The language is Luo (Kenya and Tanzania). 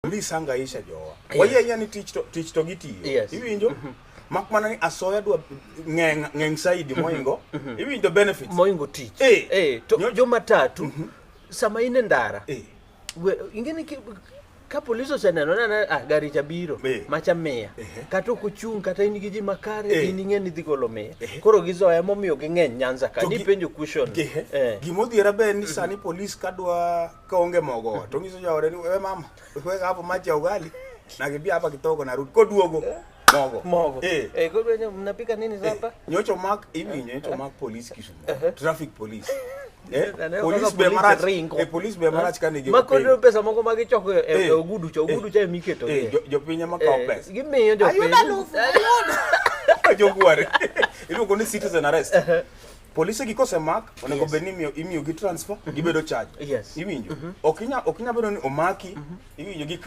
Police hanga isha jowa. Waye yani teach to giti. Iwinjo? Mak mana ni asoya dwa ngeng saidi moingo. Iwinjo benefits. Moingo teach. To joma tatu sama ine ndara. Ingeni ka police oseneno na gari cha biro macha meya kata kuchung kata in gi ji makare in ngeni dhi golo meya koro gizoya momiyo ging'eny Nyanza ka ni penjo question gimodhiera be ni sani police kadwa kaonge mogo to ngiso jawre ni we mama we hapo macha ugali na gibi hapa kitoko na rudi koduogo mogo kwa mnapika nini hapa nyocho mark hivi nyocho mark police Kisumu traffic police police be marach police be marach kan gi makodo pesa moko magichoko ogudu cha miketo jopinya makao pesa gimiyo jopinya joguare iluongo ni citizen arrest police gikose mark onego benimio imiyo gi transfer gibedo charge iwinjo okinya bedo ni omaki iwinjo gi